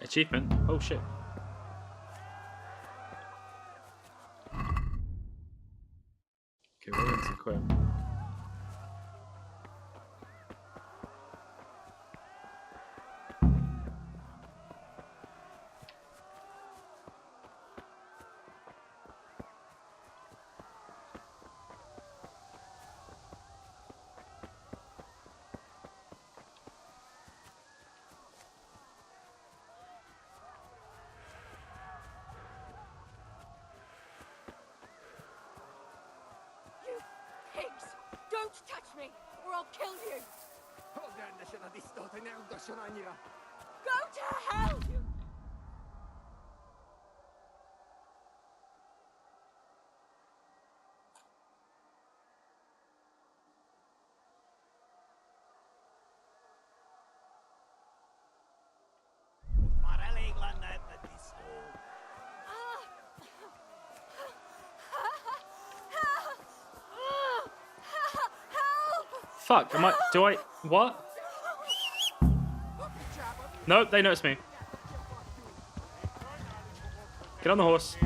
Achievement? Oh shit. Okay, we're going to equip. Don't touch me, or I'll kill you! Go to hell! Fuck, what? Nope, they noticed me. Get on the horse.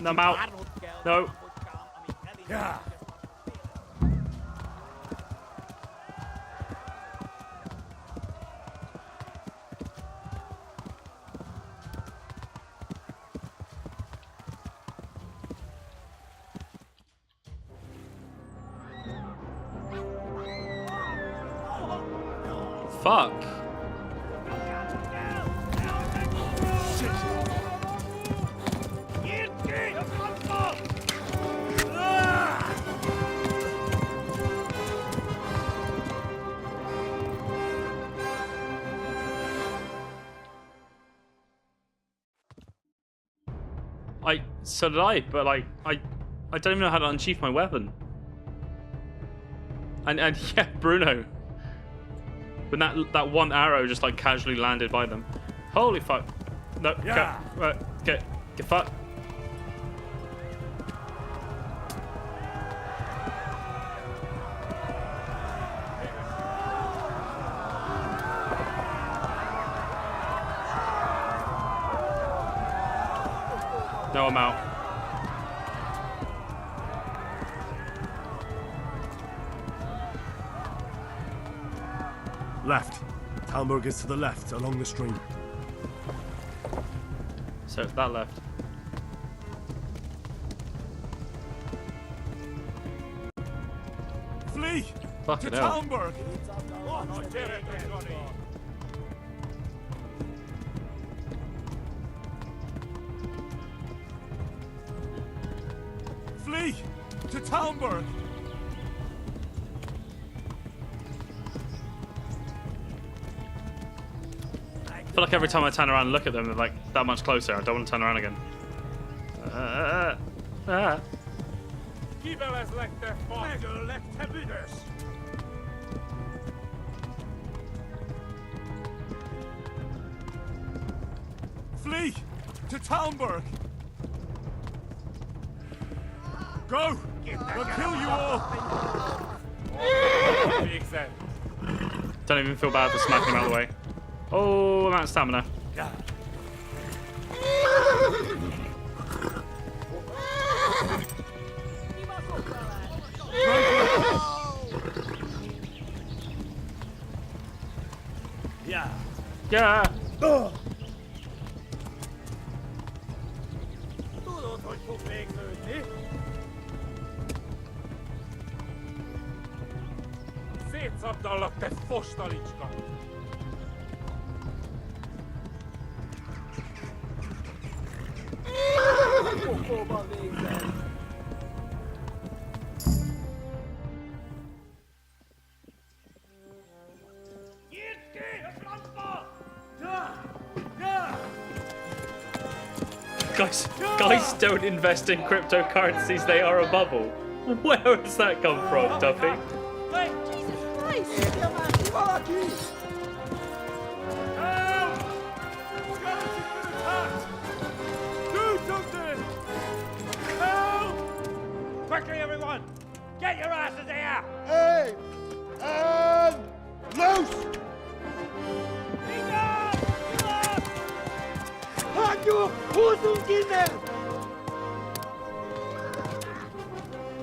I'm out. No. Fuck. So did I, but like, I don't even know how to unsheath my weapon. And yeah, Bruno. When that one arrow just like casually landed by them. Holy fuck. No, yeah. Get fucked. No, I'm out. Left. Talmberg is to the left, along the stream. So, that left. Flee! Fuck to it out. Talmberg! Flee! To Talmberg! I feel like every time I turn around and look at them, they're like that much closer. I don't want to turn around again. Flee! To Talmberg! Go! We'll kill you all! Don't even feel bad for smacking him out of the way. Oh, I'm out of stamina. Yeah. Szétszabdallak, te fostalicska! Pokóban végzel! Nyitd ki a francba! Guys don't invest in cryptocurrencies, they are a bubble. Where has that come from, Duffy? Quickly, everyone! Get your asses here! Hey! And loose! you! 호승기네!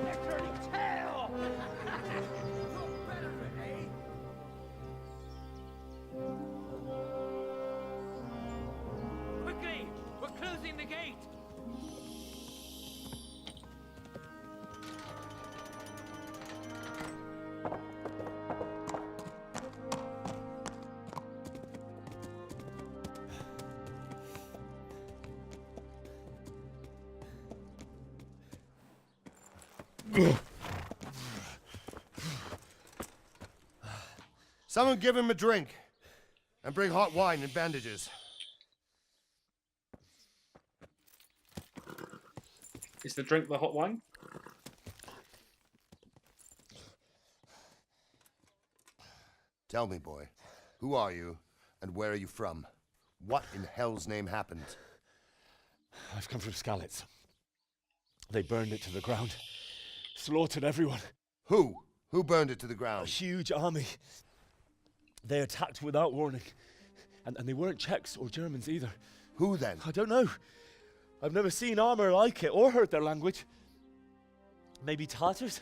They're turning tail! Quickly! We're closing the gate! Someone give him a drink. And bring hot wine and bandages. Is the drink the hot wine? Tell me, boy, who are you and where are you from? What in hell's name happened? I've come from Skalitz. They burned it to the ground. Slaughtered everyone. Who? Who burned it to the A ground? huge army. They attacked without warning. And they weren't Czechs or Germans either. Who then? I don't know. I've never seen armor like it or heard their language. Maybe Tatars?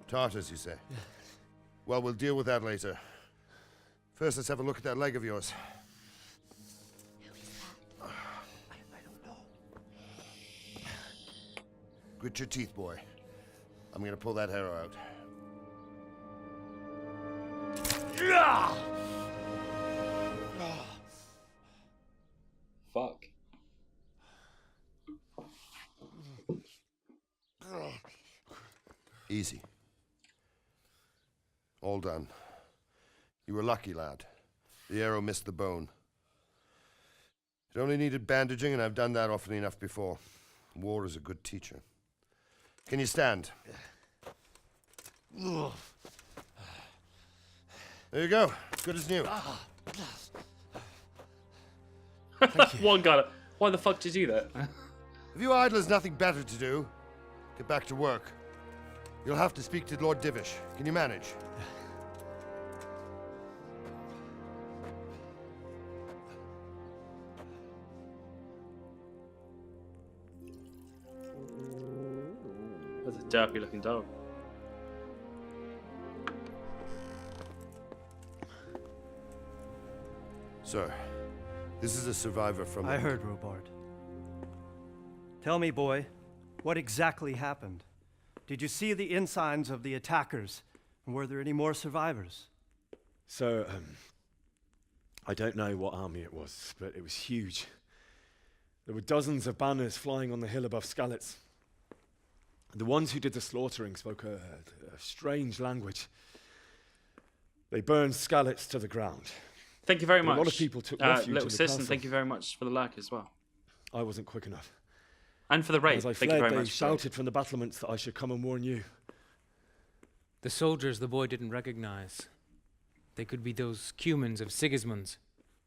Tartars, you say? Yeah. Well, we'll deal with that later. First, let's have a look at that leg of yours. I don't know. Grit your teeth, boy. I'm gonna pull that arrow out. Fuck. Easy. All done. You were lucky, lad. The arrow missed the bone. It only needed bandaging, and I've done that often enough before. War is a good teacher. Can you stand? There you go. Good as new. One got it. Why the fuck did you do that? If you idlers nothing better to do, get back to work. You'll have to speak to Lord Divish. Can you manage? That's a derpy looking dog. Sir, this is a survivor from... I heard, Robard. Tell me, boy, what exactly happened? Did you see the ensigns of the attackers? And were there any more survivors? So, I don't know what army it was, but it was huge. There were dozens of banners flying on the hill above Skalitz. The ones who did the slaughtering spoke a strange language. They burned Skalitz to the ground. Thank you very much. A lot of people took refuge little in the sis, and castle. thank you very much for the like as well. I wasn't quick enough. And for the raid. As I Thank fled, you very they much. shouted from the battlements that I should come and warn you. The soldiers the boy didn't recognize. They could be those Cumans of Sigismund's.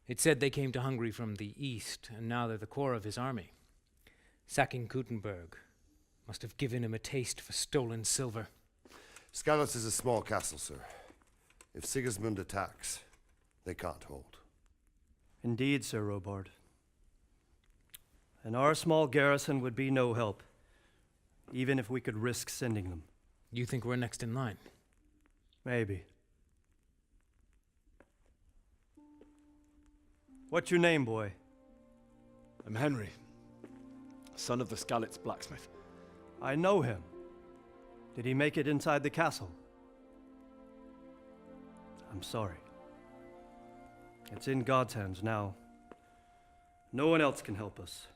It said they came to Hungary from the east, and now they're the core of his army. Sacking Gutenberg must have given him a taste for stolen silver. Skalitz is a small castle, sir. If Sigismund attacks, they can't hold. Indeed, Sir Robard. And our small garrison would be no help, even if we could risk sending them. You think we're next in line? Maybe. What's your name, boy? I'm Henry, son of the Skalitz blacksmith. I know him. Did he make it inside the castle? I'm sorry. It's in God's hands now. No one else can help us.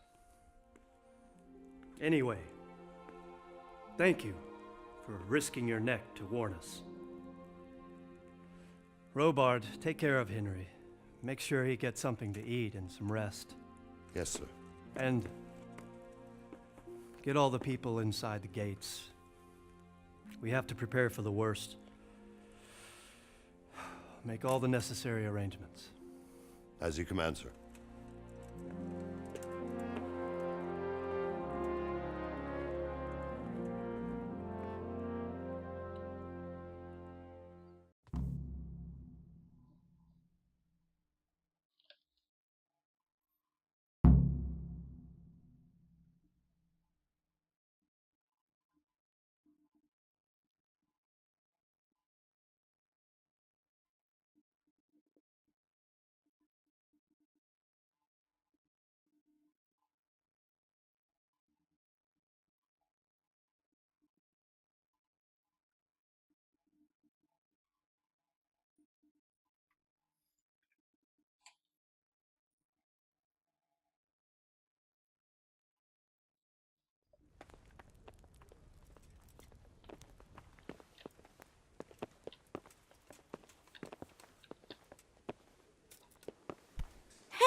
Anyway, thank you for risking your neck to warn us. Robard, take care of Henry. Make sure he gets something to eat and some rest. Yes, sir. And get all the people inside the gates. We have to prepare for the worst. Make all the necessary arrangements. As you command, sir.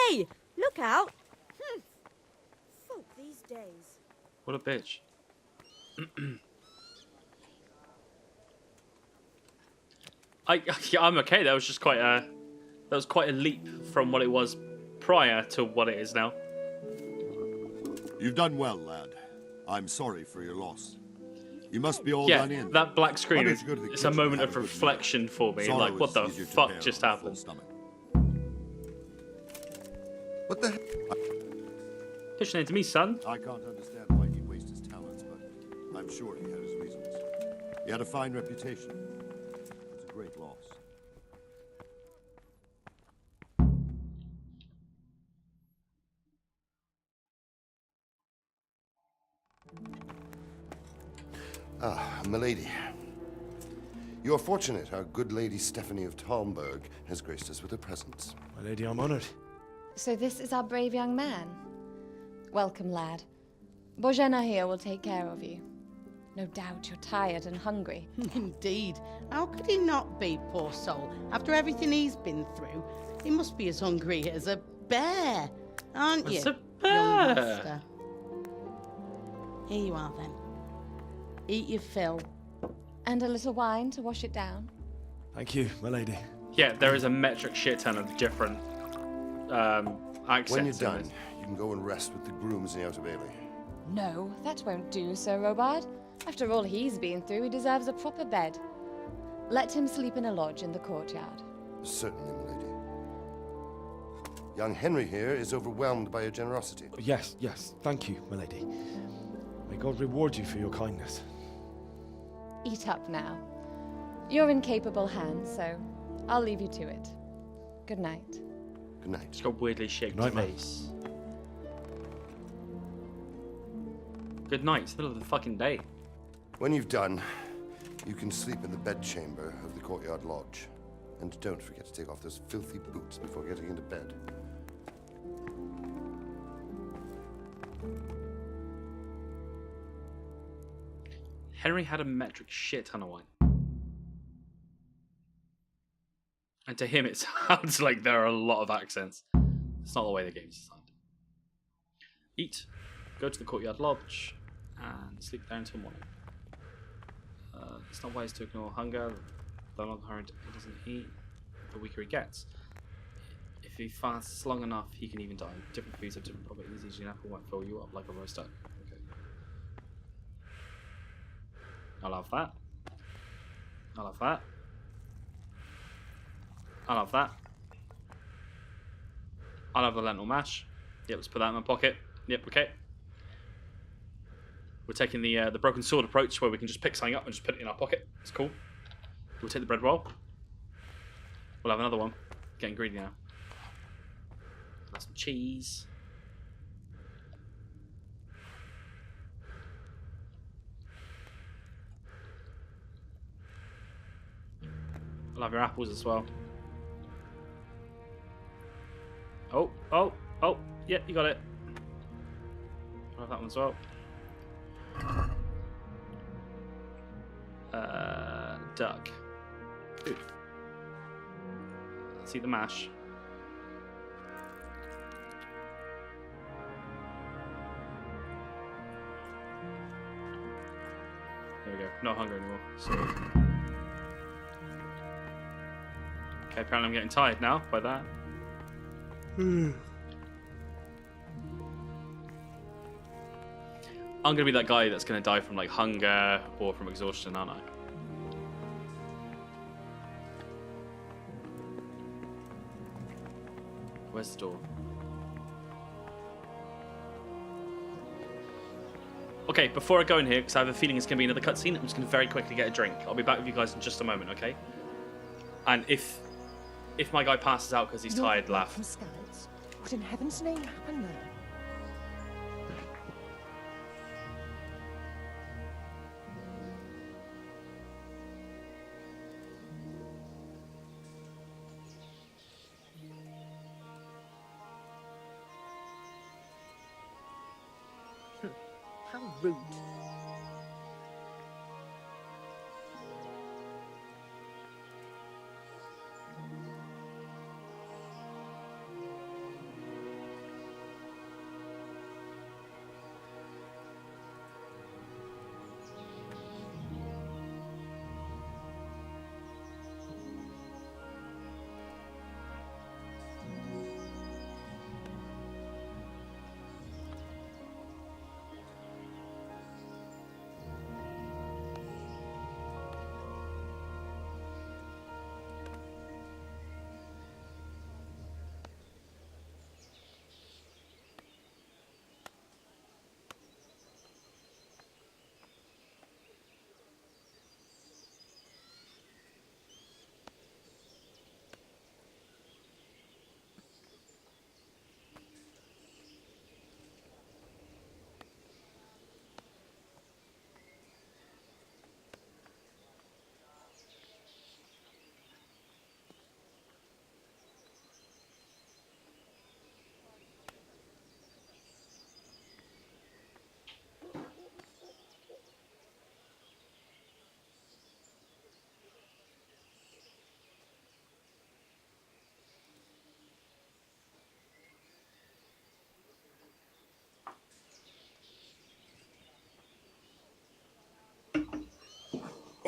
Hey, look out. Folk these days. What a bitch. I'm okay. That was just quite a leap from what it was prior to what it is now. You've done well, lad. I'm sorry for your loss. You must be all Yeah, done in. that black screen, Why don't you go to the it's a kitchen moment and of have a good reflection meal? for me. Sorrow Like, what is the easier to fuck bear just on a full happened? stomach. What the heck? Pushing into me, son. I can't understand why he'd waste his talents, but I'm sure he had his reasons. He had a fine reputation. It's a great loss. Ah, milady. You're fortunate our good lady Stephanie of Talmberg has graced us with her presence. My lady, I'm honored. So this is our brave young man. Welcome, lad. Bojena here will take care of you. No doubt you're tired and hungry. Indeed. How could he not be, poor soul? After everything he's been through, he must be as hungry as a bear, aren't you, As a young bear. master? Here you are, then. Eat your fill. And a little wine to wash it down. Thank you, my lady. Yeah, there is a metric shit ton of different accents. When you're in done, this. you can go and rest with the grooms in the Outer Bailey. No, that won't do, Sir Robard. After all he's been through, he deserves a proper bed. Let him sleep in a lodge in the courtyard. Certainly, milady. Young Henry here is overwhelmed by your generosity. Yes, yes, thank you, my lady. May God reward you for your kindness. Eat up now. You're in capable hands, so I'll leave you to it. Good night. Good night. It's got weirdly shaped Good night, man. face. Good night. It's the middle of the fucking day. When you've done, you can sleep in the bedchamber of the courtyard lodge. And don't forget to take off those filthy boots before getting into bed. Henry had a metric shit ton of wine. And to him, it sounds like there are a lot of accents. It's not the way the game's designed. Eat, go to the courtyard lodge, and sleep there until morning. It's not wise to ignore hunger. The longer he doesn't eat, the weaker he gets. If he fasts long enough, he can even die. Different foods have different properties. Each apple won't fill you up like a roast duck. Okay. I'll have that. I'll have that. I'll have that. I'll have the lentil mash. Yep, let's put that in my pocket. Yep, okay. We're taking the broken sword approach where we can just pick something up and just put it in our pocket. It's cool. We'll take the bread roll. We'll have another one. Getting greedy now. Have some cheese. I'll have your apples as well. Oh, oh, oh, yeah, you got it. I'll have that one as well. Duck. Food. Let's eat the mash. There we go. Not hungry anymore. So. Okay, apparently I'm getting tired now by that. I'm gonna be that guy that's gonna die from like hunger or from exhaustion, aren't I? Where's the door? Okay, before I go in here, because I have a feeling it's gonna be another cutscene, I'm just gonna very quickly get a drink. I'll be back with you guys in just a moment, okay? And if my guy passes out because he's tired, laugh. From Scouts? What in heaven's name happened there? How rude.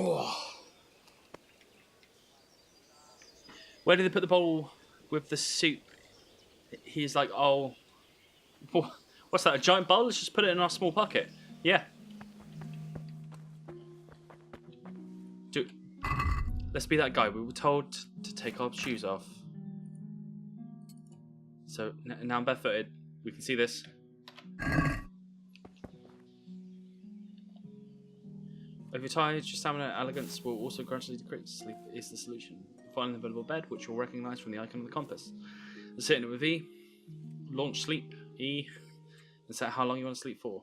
Oh. Where did they put the bowl with the soup? He's like, oh, what's that? A giant bowl? Let's just put it in our small bucket. Yeah. Let's be that guy. We were told to take our shoes off. So now I'm barefooted. We can see this. Over time, your stamina and elegance will also gradually decrease. Sleep is the solution. Find an available bed, which you'll recognize from the icon of the compass. Set it with E, launch sleep, E, and set how long you want to sleep for.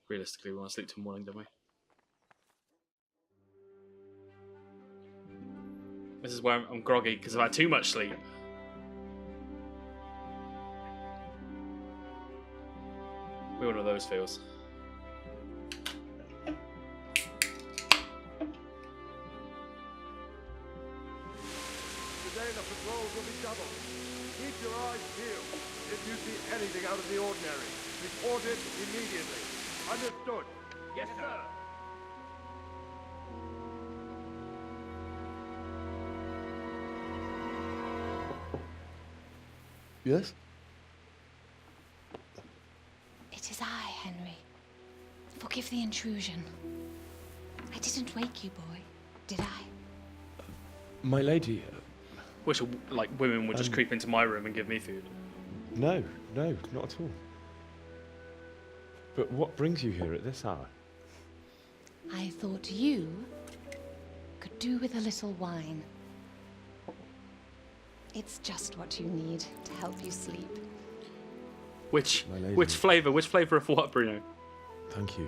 Realistically, we want to sleep till morning, don't we? This is where I'm groggy because I've had too much sleep. We all know those feels. Today the patrols will be doubled. Keep your eyes peeled. If you see anything out of the ordinary, report it immediately. Understood? Yes, sir. Yes? It is I, Henry. Forgive the intrusion. I didn't wake you, boy, did I? My lady. Wish like women would just creep into my room and give me food. No, not at all. But what brings you here at this hour? I thought you could do with a little wine. It's just what you need to help you sleep. Which flavour? Which flavour of what, Bruno? Thank you.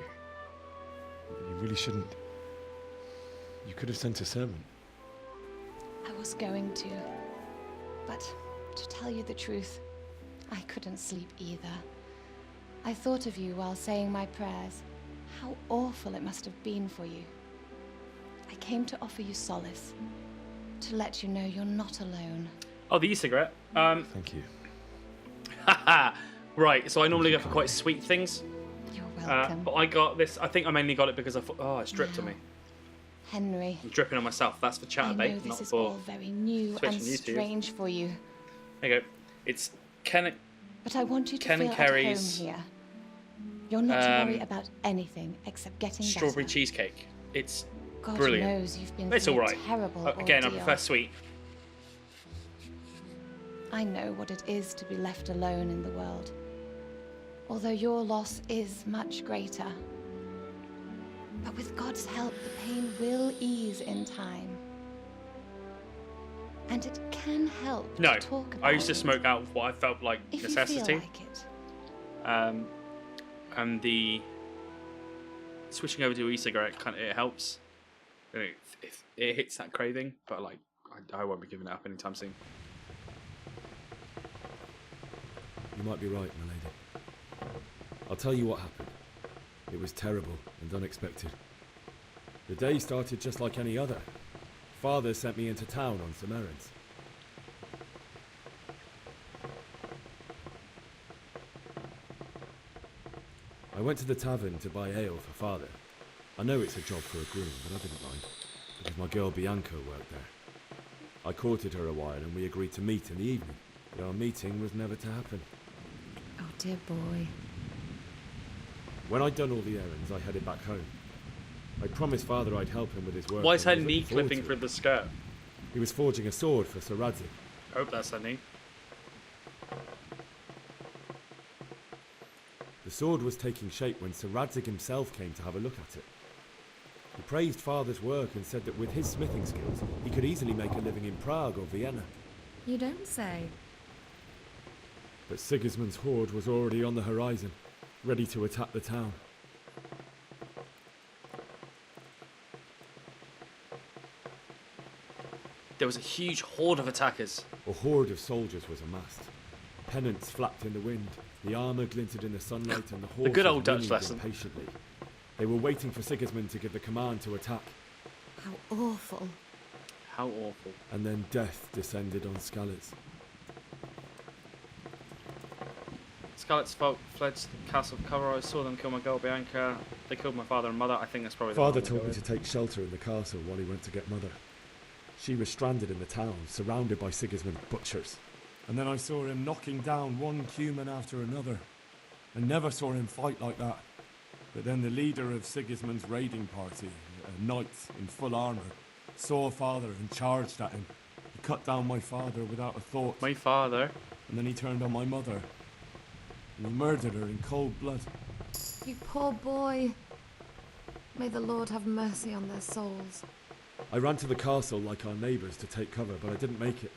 You really shouldn't. You could have sent a sermon. I was going to, but to tell you the truth, I couldn't sleep either. I thought of you while saying my prayers. How awful it must have been for you. I came to offer you solace, to let you know you're not alone. Oh, the e-cigarette. Thank you. Haha. Right, so I normally go for quite sweet things. You're welcome. But I got this. I think I mainly got it because I thought, oh, it's dripped on me. Henry. I'm dripping on myself. That's for I chatterbait, know this not is for all very new Twitch and and YouTube. strange for you, There you go. It's Ken but I want you to Ken feel and at home Kerry's, here. You're not to worry about anything except getting strawberry better. cheesecake. It's God brilliant. knows you've been It's through all a right. terrible Again, I ordeal. prefer sweet. I know what it is to be left alone in the world. Although your loss is much greater. But with God's help, the pain will ease in time. And it can help No, to talk about I used to it. smoke out of what I felt like If necessity. you feel like it. And the switching over to e-cigarette kind of it helps. It hits that craving, but like I won't be giving it up anytime soon. You might be right, my lady. I'll tell you what happened. It was terrible and unexpected. The day started just like any other. Father sent me into town on some errands. I went to the tavern to buy ale for Father. I know it's a job for a groom, but I didn't mind, because my girl Bianca worked there. I courted her a while and we agreed to meet in the evening, but our meeting was never to happen. Oh dear boy. When I'd done all the errands, I headed back home. I promised Father I'd help him with his work. Why is and I her was knee looking forward clipping to through it. the skirt? He was forging a sword for Sir Radzig. I hope that's her knee. The sword was taking shape when Sir Radzig himself came to have a look at it. He praised Father's work and said that with his smithing skills, he could easily make a living in Prague or Vienna. You don't say. But Sigismund's horde was already on the horizon, ready to attack the town. There was a huge horde of attackers. A horde of soldiers was amassed. Pennants flapped in the wind, the armour glinted in the sunlight, and the horses good old Dutch whinnied lesson. impatiently. They were waiting for Sigismund to give the command to attack, How awful. How awful. and then death descended on Skalitz. Scarlet's folk fled to the castle of cover. I saw them kill my girl Bianca. They killed my father and mother. I think that's probably the Father one told me to take shelter in the castle while he went to get Mother. She was stranded in the town, surrounded by Sigismund's butchers. And then I saw him knocking down one human after another. I never saw him fight like that. But then the leader of Sigismund's raiding party, a knight in full armour, saw Father and charged at him. He cut down my father without a thought. My father? And then he turned on my mother. And he murdered her in cold blood. You poor boy. May the Lord have mercy on their souls. I ran to the castle like our neighbours to take cover, but I didn't make it.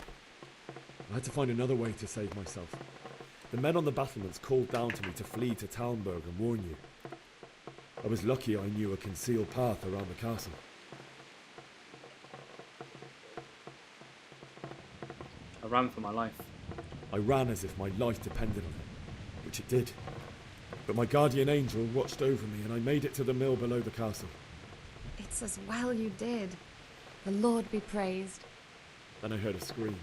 I had to find another way to save myself. The men on the battlements called down to me to flee to Talmberg and warn you. I was lucky I knew a concealed path around the castle. I ran for my life. I ran as if my life depended on it, which it did. But my guardian angel watched over me and I made it to the mill below the castle. It's as well you did. The Lord be praised. Then I heard a scream.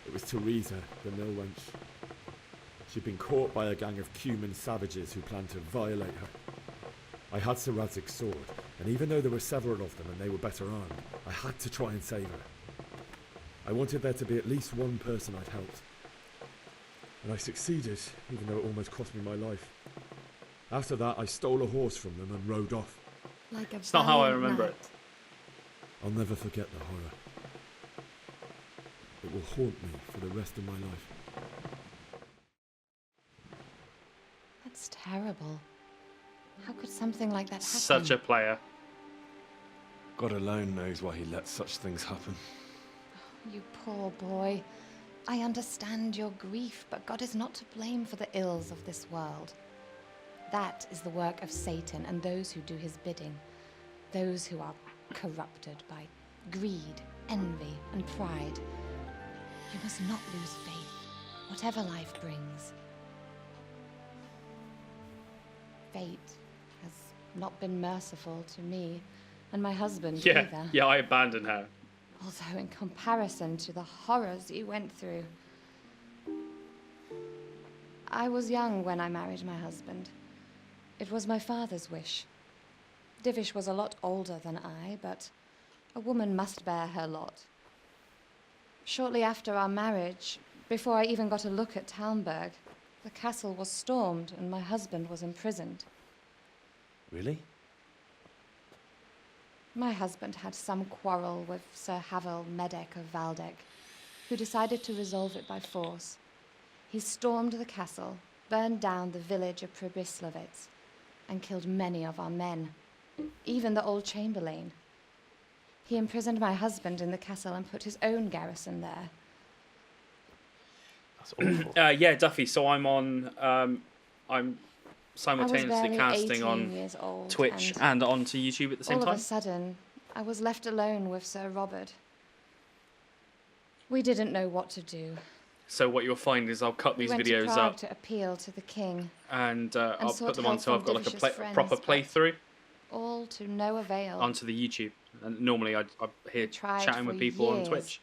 It was Teresa, the mill wench. She'd been caught by a gang of Cuman savages who planned to violate her. I had Sir Radzig's sword, and even though there were several of them and they were better armed, I had to try and save her. I wanted there to be at least one person I'd helped. And I succeeded, even though it almost cost me my life. After that, I stole a horse from them and rode off. Like a It's not how I remember it. I'll never forget the horror. It will haunt me for the rest of my life. That's terrible. How could something like that happen? Such a player. God alone knows why he lets such things happen. You poor boy. I understand your grief, but God is not to blame for the ills of this world. That is the work of Satan and those who do his bidding. Those who are corrupted by greed, envy, and pride. You must not lose faith, whatever life brings. Fate has not been merciful to me and my husband either. Yeah, I abandoned her. Although in comparison to the horrors you went through. I was young when I married my husband. It was my father's wish. Divish was a lot older than I, but a woman must bear her lot. Shortly after our marriage, before I even got a look at Talmberg, the castle was stormed and my husband was imprisoned. Really? My husband had some quarrel with Sir Havel Medek of Valdek, who decided to resolve it by force. He stormed the castle, burned down the village of Pribyslavitz, and killed many of our men, even the old chamberlain. He imprisoned my husband in the castle and put his own garrison there. That's awful. Yeah, Duffy. So I'm on. I'm simultaneously casting on years old, Twitch and onto YouTube at the same all time. of a sudden, I was left alone with Sir Robert. We didn't know what to do. So what you'll find is I'll cut these we went videos to Prague up to appeal to the king, and I'll sought put them on help so I've from got like a Divish's proper friends, but playthrough all to no avail. onto the YouTube. And normally I'm here tried chatting for with people years. on Twitch.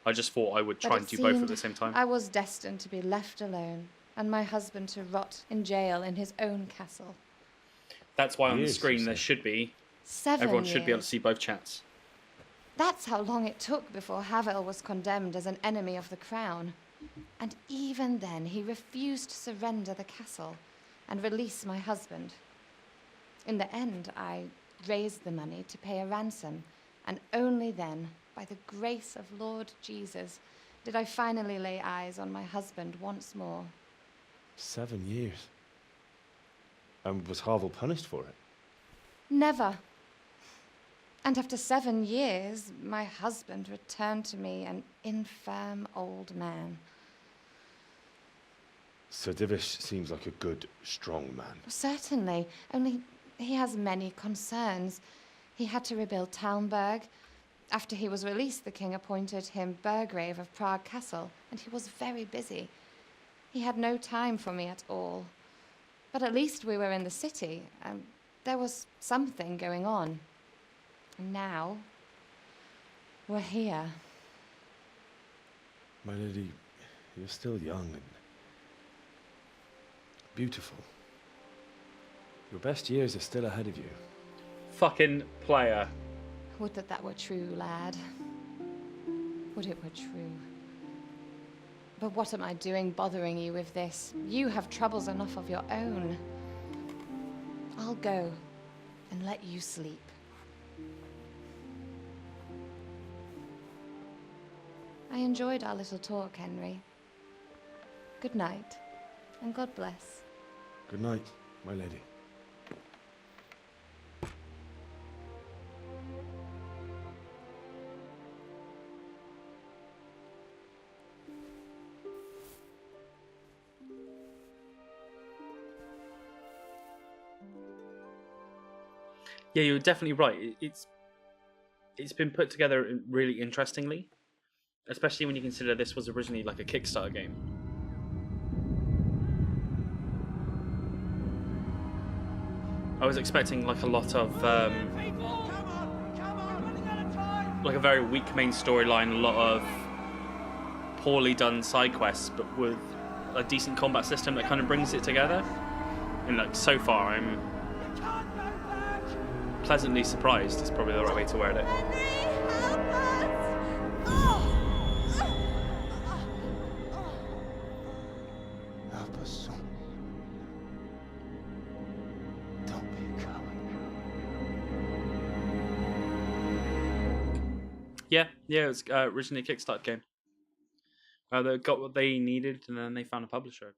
I just thought I would But try it and do both at seemed the same time. I was destined to be left alone, and my husband to rot in jail in his own castle. That's why on the Years, screen you there say? should be. 7 Everyone should be able to years. see both chats. That's how long it took before Havel was condemned as an enemy of the crown. And even then, he refused to surrender the castle and release my husband. In the end, I raised the money to pay a ransom, and only then, by the grace of Lord Jesus, did I finally lay eyes on my husband once more. 7 years. And was Havel punished for it? Never. And after 7 years, my husband returned to me an infirm old man. Sir Divish seems like a good, strong man. Certainly, only he has many concerns. He had to rebuild Talmberg. After he was released, the king appointed him Burgrave of Prague Castle, and he was very busy. He had no time for me at all. But at least we were in the city, and there was something going on. And now, we're here. My lady, you're still young, and beautiful. Your best years are still ahead of you. Fucking player. Would that that were true, lad. Would it were true. But what am I doing bothering you with this? You have troubles enough of your own. I'll go and let you sleep. I enjoyed our little talk, Henry. Good night, and God bless. Good night, my lady. Yeah, you're definitely right. It's been put together really interestingly, especially when you consider this was originally like a Kickstarter game. I was expecting like a lot of like a very weak main storyline, a lot of poorly done side quests, but with a decent combat system that kind of brings it together. And like so far, I'm pleasantly surprised. Is probably the right way to word it. Help us, son. Don't be a coward. Yeah, it was originally a Kickstarter game. They got what they needed, and then they found a publisher.